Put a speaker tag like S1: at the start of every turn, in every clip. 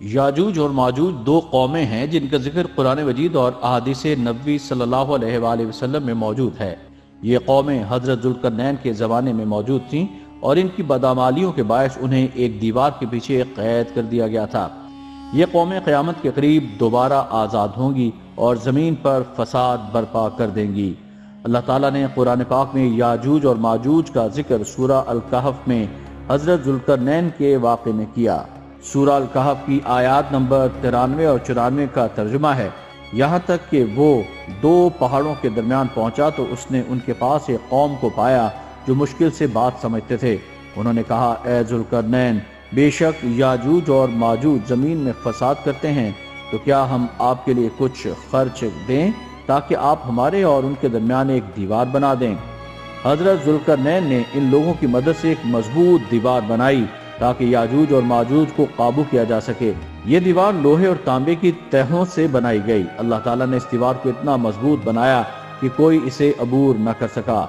S1: یاجوج اور ماجوج دو قومیں ہیں جن کا ذکر قرآن مجید اور احادیث نبوی صلی اللہ علیہ وآلہ وسلم میں موجود ہے۔ یہ قومیں حضرت ذوالقرنین کے زمانے میں موجود تھیں اور ان کی بدعمالیوں کے باعث انہیں ایک دیوار کے پیچھے قید کر دیا گیا تھا۔ یہ قومیں قیامت کے قریب دوبارہ آزاد ہوں گی اور زمین پر فساد برپا کر دیں گی۔ اللہ تعالیٰ نے قرآن پاک میں یاجوج اور ماجوج کا ذکر سورہ الکہف میں حضرت ذوالقرنین کے واقعے میں کیا۔ سورہ الکہف کی آیات نمبر 93 اور 94 کا ترجمہ ہے، یہاں تک کہ وہ دو پہاڑوں کے درمیان پہنچا تو اس نے ان کے پاس ایک قوم کو پایا جو مشکل سے بات سمجھتے تھے۔ انہوں نے کہا، اے ذوالقرنین، بے شک یاجوج اور ماجوج زمین میں فساد کرتے ہیں، تو کیا ہم آپ کے لیے کچھ خرچ دیں تاکہ آپ ہمارے اور ان کے درمیان ایک دیوار بنا دیں؟ حضرت ذوالقرنین نے ان لوگوں کی مدد سے ایک مضبوط دیوار بنائی تاکہ یاجوج اور ماجوج کو قابو کیا جا سکے۔ یہ دیوار لوہے اور تانبے کی تہوں سے بنائی گئی۔ اللہ تعالیٰ نے اس دیوار کو اتنا مضبوط بنایا کہ کوئی اسے عبور نہ کر سکا۔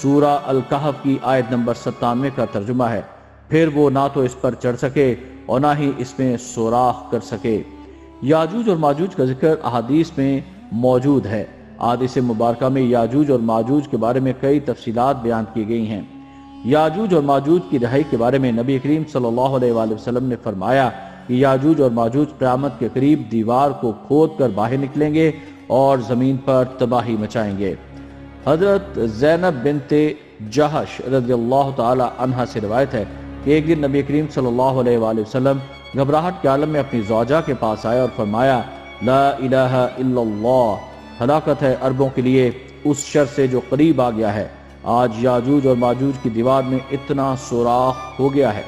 S1: سورہ الکہف کی آیت نمبر 97 کا ترجمہ ہے، پھر وہ نہ تو اس پر چڑھ سکے اور نہ ہی اس میں سوراخ کر سکے۔ یاجوج اور ماجوج کا ذکر احادیث میں موجود ہے۔ احادیث مبارکہ میں یاجوج اور ماجوج کے بارے میں کئی تفصیلات بیان کی گئی ہیں۔ یاجوج اور ماجوج کی رہائی کے بارے میں نبی کریم صلی اللہ علیہ وآلہ وسلم نے فرمایا کہ یاجوج اور ماجوج قیامت کے قریب دیوار کو کھود کر باہر نکلیں گے اور زمین پر تباہی مچائیں گے۔ حضرت زینب بنت جہش رضی اللہ تعالی عنہا سے روایت ہے کہ ایک دن نبی کریم صلی اللہ علیہ وآلہ وسلم گھبراہٹ کے عالم میں اپنی زوجہ کے پاس آئے اور فرمایا، لا الہ الا اللہ، ہلاکت ہے عربوں کے لیے اس شر سے جو قریب آ گیا ہے۔ آج یاجوج اور ماجوج کی دیوار میں اتنا سوراخ ہو گیا ہے۔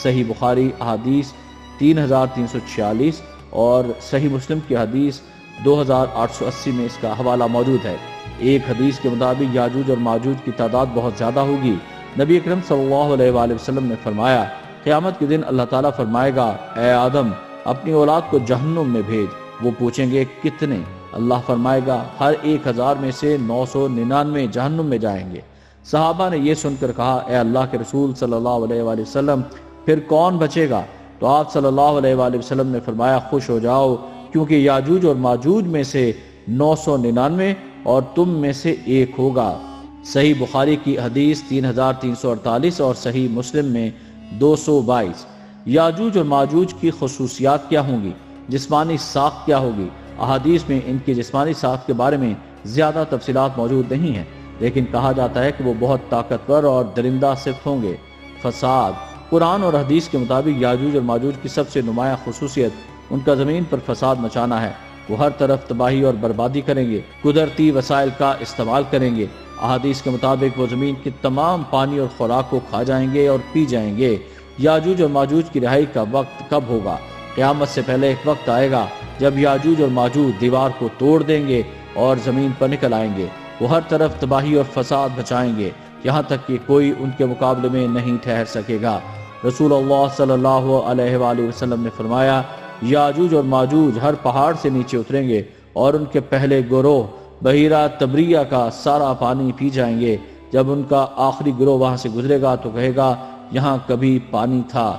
S1: صحیح بخاری حدیث 3346 اور صحیح مسلم کی حدیث 2880 میں اس کا حوالہ موجود ہے۔ ایک حدیث کے مطابق یاجوج اور ماجوج کی تعداد بہت زیادہ ہوگی۔ نبی اکرم صلی اللہ علیہ وآلہ وسلم نے فرمایا، قیامت کے دن اللہ تعالیٰ فرمائے گا، اے آدم، اپنی اولاد کو جہنم میں بھیج۔ وہ پوچھیں گے، کتنے؟ اللہ فرمائے گا، ہر 1000 میں سے 999 جہنم میں جائیں گے۔ صحابہ نے یہ سن کر کہا، اے اللہ کے رسول صلی اللہ علیہ وآلہ وسلم، پھر کون بچے گا؟ تو آپ صلی اللہ علیہ وآلہ وسلم نے فرمایا، خوش ہو جاؤ، کیونکہ یاجوج اور ماجوج میں سے 999 اور تم میں سے ایک ہوگا۔ صحیح بخاری کی حدیث 3348 اور صحیح مسلم میں 222۔ یاجوج اور ماجوج کی خصوصیات کیا ہوں گی؟ جسمانی ساخت کیا ہوگی؟ احادیث میں ان کی جسمانی ساخت کے بارے میں زیادہ تفصیلات موجود نہیں ہیں، لیکن کہا جاتا ہے کہ وہ بہت طاقتور اور درندہ صفت ہوں گے۔ فساد، قرآن اور حدیث کے مطابق یاجوج اور ماجوج کی سب سے نمایاں خصوصیت ان کا زمین پر فساد مچانا ہے۔ وہ ہر طرف تباہی اور بربادی کریں گے، قدرتی وسائل کا استعمال کریں گے۔ احادیث کے مطابق وہ زمین کی تمام پانی اور خوراک کو کھا جائیں گے اور پی جائیں گے۔ یاجوج اور ماجوج کی رہائی کا وقت کب ہوگا؟ قیامت سے پہلے ایک وقت آئے گا جب یاجوج اور ماجوج دیوار کو توڑ دیں گے اور زمین پر نکل آئیں گے۔ وہ ہر طرف تباہی اور فساد مچائیں گے، یہاں تک کہ کوئی ان کے مقابلے میں نہیں ٹھہر سکے گا۔ رسول اللہ صلی اللہ علیہ وآلہ وسلم نے فرمایا، یاجوج اور ماجوج ہر پہاڑ سے نیچے اتریں گے اور ان کے پہلے گروہ بحیرہ تبریہ کا سارا پانی پی جائیں گے۔ جب ان کا آخری گروہ وہاں سے گزرے گا تو کہے گا، یہاں کبھی پانی تھا۔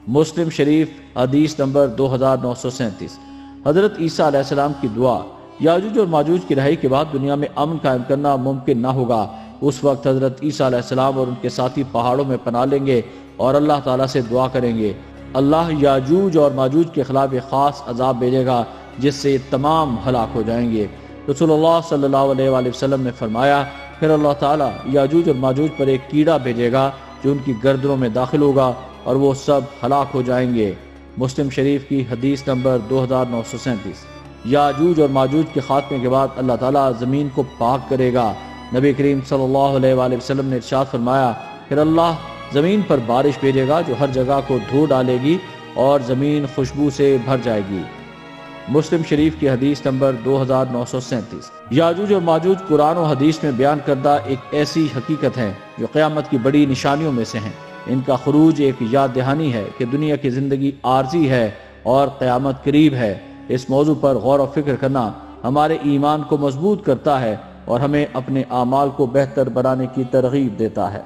S1: مسلم شریف حدیث نمبر 2937۔ حضرت عیسیٰ علیہ السلام کی دعا۔ یاجوج اور ماجوج کی رہائی کے بعد دنیا میں امن قائم کرنا ممکن نہ ہوگا۔ اس وقت حضرت عیسیٰ علیہ السلام اور ان کے ساتھی پہاڑوں میں پناہ لیں گے اور اللہ تعالیٰ سے دعا کریں گے۔ اللہ یاجوج اور ماجوج کے خلاف ایک خاص عذاب بھیجے گا جس سے تمام ہلاک ہو جائیں گے۔ رسول اللہ صلی اللہ علیہ وآلہ وسلم نے فرمایا، پھر اللہ تعالیٰ یاجوج اور ماجوج پر ایک کیڑا بھیجے گا جو ان کی گردنوں میں داخل ہوگا اور وہ سب ہلاک ہو جائیں گے۔ مسلم شریف کی حدیث نمبر 2937۔ یاجوج اور ماجوج کے خاتمے کے بعد اللہ تعالیٰ زمین کو پاک کرے گا۔ نبی کریم صلی اللہ علیہ وآلہ وسلم نے ارشاد فرمایا، پھر اللہ زمین پر بارش بھیجے گا جو ہر جگہ کو دھو ڈالے گی اور زمین خوشبو سے بھر جائے گی۔ مسلم شریف کی حدیث نمبر 2937۔ یاجوج اور ماجوج قرآن و حدیث میں بیان کردہ ایک ایسی حقیقت ہے جو قیامت کی بڑی نشانیوں میں سے ہیں۔ ان کا خروج ایک یاد دہانی ہے کہ دنیا کی زندگی عارضی ہے اور قیامت قریب ہے۔ اس موضوع پر غور و فکر کرنا ہمارے ایمان کو مضبوط کرتا ہے اور ہمیں اپنے اعمال کو بہتر بنانے کی ترغیب دیتا ہے۔